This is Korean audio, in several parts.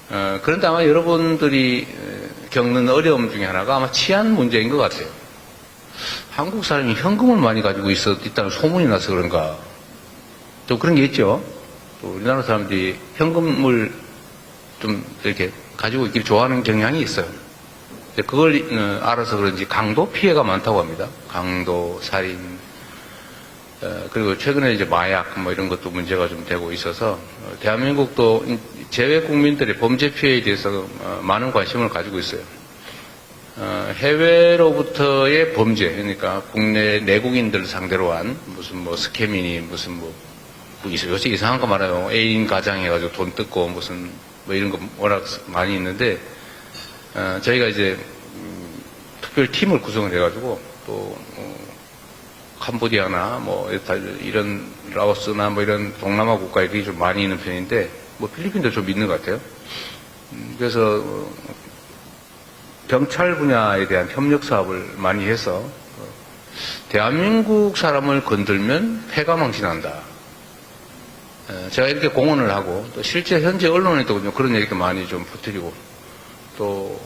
그런데 아마 여러분들이 겪는 어려움 중에 하나가 아마 치안 문제인 것 같아요. 한국 사람이 현금을 많이 가지고 있다는 소문이 나서 그런가. 좀 그런 게 있죠. 또 우리나라 사람들이 현금을 좀 이렇게 가지고 있기를 좋아하는 경향이 있어요. 그걸 알아서 그런지 강도 피해가 많다고 합니다. 강도, 살인, 그리고 최근에 이제 마약 뭐 이런 것도 문제가 좀 되고 있어서 대한민국도 재외 국민들의 범죄 피해에 대해서 많은 관심을 가지고 있어요. 해외로부터의 범죄, 그러니까 국내 내국인들 상대로 한 무슨 뭐 스캐미니 무슨 뭐 요새 이상한 거 많아요. 애인 가장 해가지고 돈 뜯고 무슨 뭐 이런 거 워낙 많이 있는데 저희가 이제 특별 팀을 구성을 해가지고 또 캄보디아나 뭐 이런 라오스나 뭐 이런 동남아 국가에 그게 좀 많이 있는 편인데 뭐 필리핀도 좀 있는 것 같아요. 그래서 경찰 분야에 대한 협력 사업을 많이 해서 대한민국 사람을 건들면 패가 망신한다. 제가 이렇게 공언을 하고 또 실제 현재 언론에도 그런 얘기도 많이 좀 퍼뜨리고 또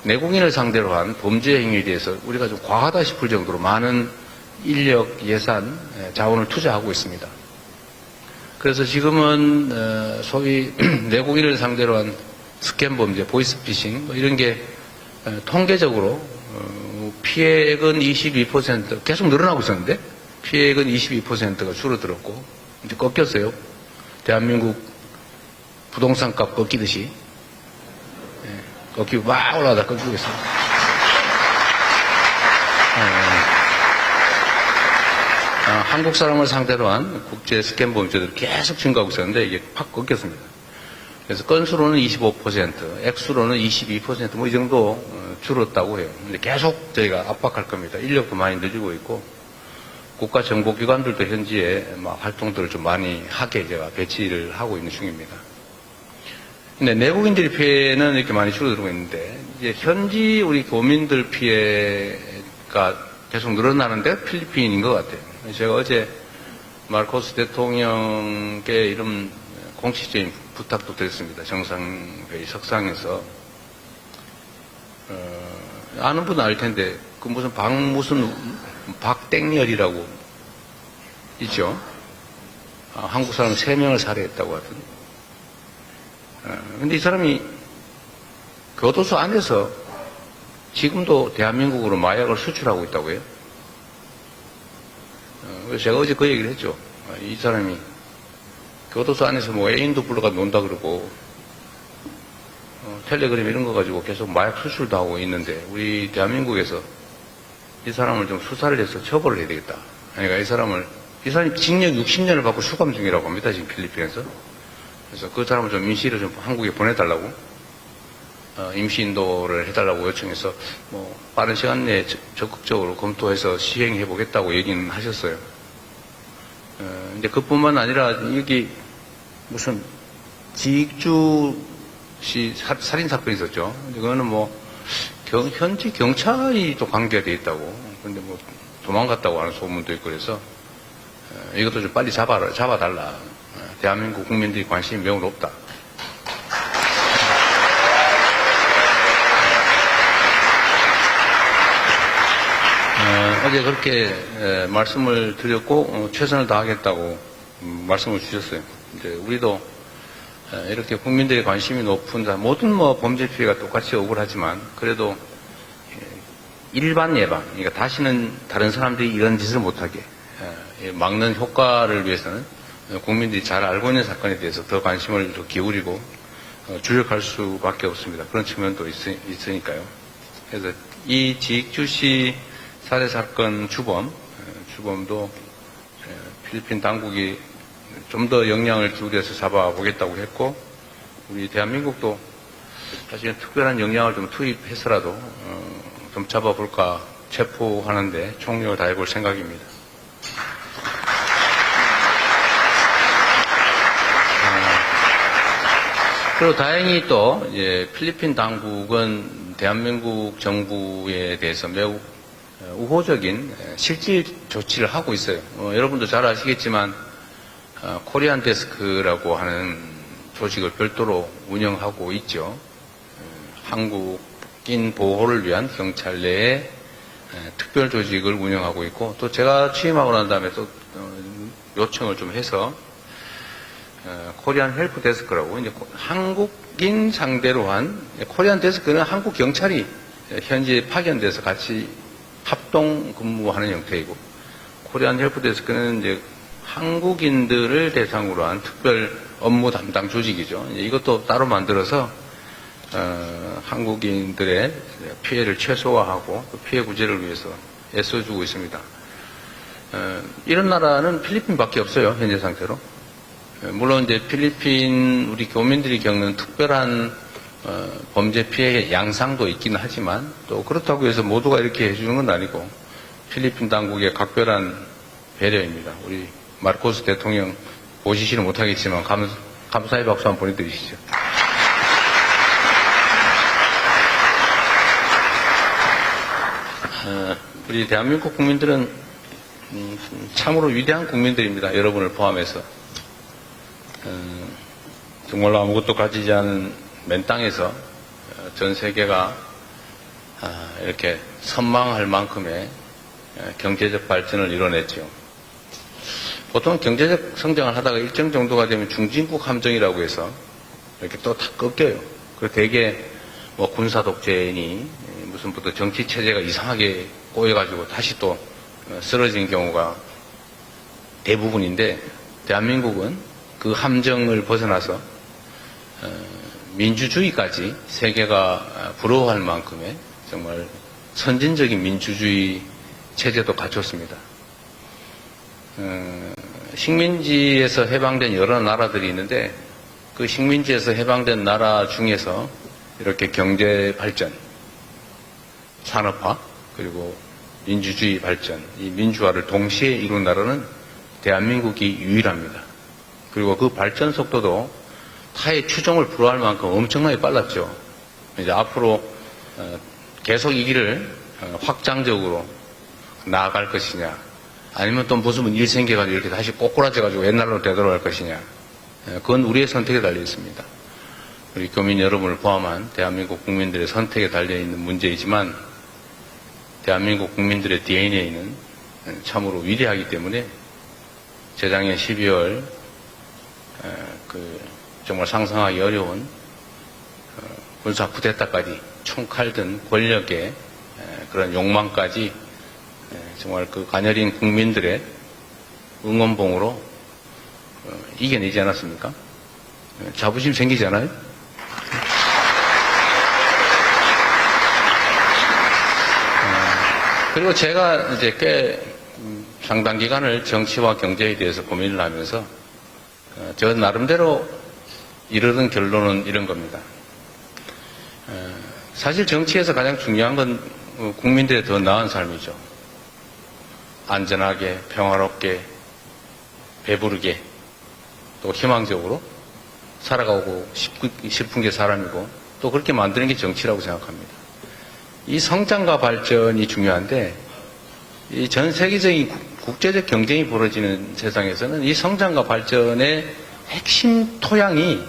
내국인을 상대로 한 범죄 행위에 대해서 우리가 좀 과하다 싶을 정도로 많은 인력, 예산, 자원을 투자하고 있습니다. 그래서 지금은 소위 내국인을 상대로 한 스캠 범죄, 보이스피싱 뭐 이런 게 통계적으로 피해액은 22% 계속 늘어나고 있었는데 피해액은 22%가 줄어들었고 이제 꺾였어요. 대한민국 부동산 값 꺾이듯이 꺾이고 막 올라가다 꺾이고 있습니다. 한국 사람을 상대로 한 국제 스캠 범죄들이 계속 증가하고 있었는데 이게 팍 꺾였습니다. 그래서 건수로는 25%, 액수로는 22% 뭐 이 정도 줄었다고 해요. 근데 계속 저희가 압박할 겁니다. 인력도 많이 늘리고 있고 국가정보기관들도 현지에 활동들을 좀 많이 하게 제가 배치를 하고 있는 중입니다. 근데 내국인들의 피해는 이렇게 많이 줄어들고 있는데 이제 현지 우리 교민들 피해가 계속 늘어나는데 필리핀인 것 같아요. 제가 어제 마르코스 대통령께 이런 공식적인 부탁도 드렸습니다. 정상회의 석상에서 아는 분은 알 텐데 그 무슨 박땡열이라고 있죠. 한국 사람 3명을 살해했다고 하던데. 근데 이 사람이 교도소 안에서 지금도 대한민국으로 마약을 수출하고 있다고 해요. 그래서 제가 어제 그 얘기를 했죠. 이 사람이 교도소 안에서 뭐 애인도 불러가 논다 그러고 텔레그램 이런 거 가지고 계속 마약 수출도 하고 있는데 우리 대한민국에서 이 사람을 좀 수사를 해서 처벌을 해야 되겠다. 그러니까 이 사람이 징역 60년을 받고 수감 중이라고 합니다. 지금 필리핀에서. 그래서 그 사람을 좀 임시로 좀 한국에 보내달라고 임시 인도를 해달라고 요청해서 뭐 빠른 시간 내에 적극적으로 검토해서 시행해 보겠다고 얘기는 하셨어요. 근데 그뿐만 아니라 여기 무슨 지익주시 살인 사건이 있었죠. 근데 그거는 뭐 현지 경찰이 또 관계가 돼 있다고. 근데 뭐 도망갔다고 하는 소문도 있고 그래서 이것도 좀 빨리 잡아달라. 대한민국 국민들이 관심이 매우 높다. 어제 그렇게 말씀을 드렸고 최선을 다하겠다고 말씀을 주셨어요. 이제 우리도 이렇게 국민들의 관심이 높은 모든 뭐 범죄 피해가 똑같이 억울하지만 그래도 일반 예방, 그러니까 다시는 다른 사람들이 이런 짓을 못하게 막는 효과를 위해서는 국민들이 잘 알고 있는 사건에 대해서 더 관심을 더 기울이고 주력할 수밖에 없습니다. 그런 측면도 있으니까요. 그래서 이 지익주시 살해 사건 주범도 필리핀 당국이 좀 더 역량을 기울여서 잡아보겠다고 했고 우리 대한민국도 사실 특별한 역량을 좀 투입해서라도 좀 잡아볼까 체포하는데 총력을 다해볼 생각입니다. 그리고 다행히 또 이제 필리핀 당국은 대한민국 정부에 대해서 매우 우호적인 실질 조치를 하고 있어요. 여러분도 잘 아시겠지만 코리안 데스크라고 하는 조직을 별도로 운영하고 있죠. 한국인 보호를 위한 경찰 내에 특별 조직을 운영하고 있고, 또 제가 취임하고 난 다음에 또 요청을 좀 해서 코리안 헬프 데스크라고, 이제 한국인 상대로 한 코리안 데스크는 한국 경찰이 현재 파견돼서 같이 합동 근무하는 형태이고, 코리안 헬프 데스크는 이제 한국인들을 대상으로 한 특별 업무 담당 조직이죠. 이것도 따로 만들어서 한국인들의 피해를 최소화하고 피해 구제를 위해서 애써주고 있습니다. 이런 나라는 필리핀밖에 없어요, 현재 상태로. 물론 이제 필리핀 우리 교민들이 겪는 특별한 범죄 피해의 양상도 있긴 하지만, 또 그렇다고 해서 모두가 이렇게 해주는 건 아니고 필리핀 당국의 각별한 배려입니다. 우리 마르코스 대통령 보시지는 못하겠지만 감사의 박수 한번 보내드리시죠. 우리 대한민국 국민들은 참으로 위대한 국민들입니다. 여러분을 포함해서. 정말로 아무것도 가지지 않은 맨 땅에서 전 세계가 이렇게 선망할 만큼의 경제적 발전을 이뤄냈죠. 보통 경제적 성장을 하다가 일정 정도가 되면 중진국 함정이라고 해서 이렇게 또 다 꺾여요. 그리고 대개 뭐 군사 독재니 무슨부터 정치 체제가 이상하게 꼬여가지고 다시 또 쓰러진 경우가 대부분인데, 대한민국은 그 함정을 벗어나서 민주주의까지 세계가 부러워할 만큼의 정말 선진적인 민주주의 체제도 갖췄습니다. 식민지에서 해방된 여러 나라들이 있는데, 그 식민지에서 해방된 나라 중에서 이렇게 경제 발전, 산업화, 그리고 민주주의 발전, 이 민주화를 동시에 이룬 나라는 대한민국이 유일합니다. 그리고 그 발전 속도도 타의 추종을 불허할 만큼 엄청나게 빨랐죠. 이제 앞으로 계속 이 길을 확장적으로 나아갈 것이냐, 아니면 또 무슨 일 생겨가지고 이렇게 다시 꼬꾸라져가지고 옛날로 되돌아갈 것이냐, 그건 우리의 선택에 달려 있습니다. 우리 교민 여러분을 포함한 대한민국 국민들의 선택에 달려있는 문제이지만, 대한민국 국민들의 DNA는 참으로 위대하기 때문에 재작년 12월 정말 상상하기 어려운 군사 쿠데타까지 총칼 든 권력의 그런 욕망까지 정말 그 가녀린 국민들의 응원봉으로 이겨내지 않았습니까? 자부심 생기지 않아요? 그리고 제가 이제 꽤 상당 기간을 정치와 경제에 대해서 고민을 하면서 저 나름대로 이르는 결론은 이런 겁니다. 사실 정치에서 가장 중요한 건 국민들의 더 나은 삶이죠. 안전하게, 평화롭게, 배부르게, 또 희망적으로 살아가고 싶은 게 사람이고, 또 그렇게 만드는 게 정치라고 생각합니다. 이 성장과 발전이 중요한데, 이 전 세계적인 국제적 경쟁이 벌어지는 세상에서는 이 성장과 발전의 핵심 토양이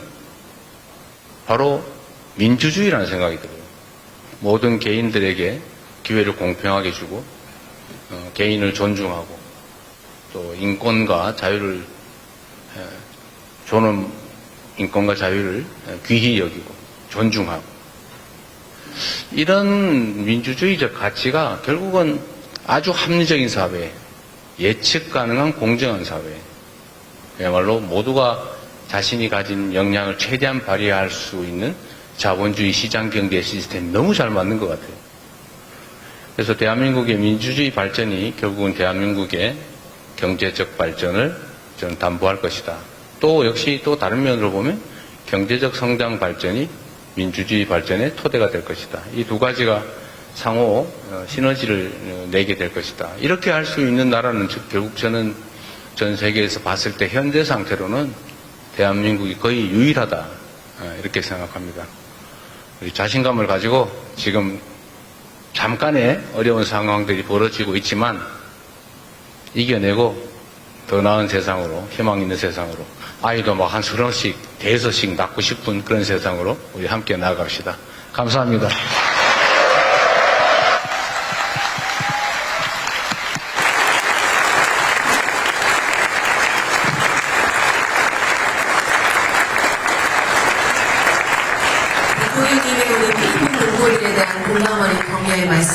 바로 민주주의라는 생각이 들어요. 모든 개인들에게 기회를 공평하게 주고, 개인을 존중하고, 또 인권과 자유를 조는 인권과 자유를 귀히 여기고 존중하고, 이런 민주주의적 가치가 결국은 아주 합리적인 사회, 예측 가능한 공정한 사회, 그야말로 모두가 자신이 가진 역량을 최대한 발휘할 수 있는 자본주의 시장경제 시스템이 너무 잘 맞는 것 같아요. 그래서 대한민국의 민주주의 발전이 결국은 대한민국의 경제적 발전을 저는 담보할 것이다. 또 역시 또 다른 면으로 보면 경제적 성장 발전이 민주주의 발전의 토대가 될 것이다. 이 두 가지가 상호 시너지를 내게 될 것이다. 이렇게 할 수 있는 나라는 결국 저는 전 세계에서 봤을 때 현재 상태로는 대한민국이 거의 유일하다, 이렇게 생각합니다. 우리 자신감을 가지고 지금 잠깐의 어려운 상황들이 벌어지고 있지만 이겨내고 더 나은 세상으로, 희망 있는 세상으로, 아이도 막 한 30씩, 5씩 낳고 싶은 그런 세상으로 우리 함께 나아갑시다. 감사합니다. 교육님의 오늘 피부공고일에 대한 공감원의 격려의 말씀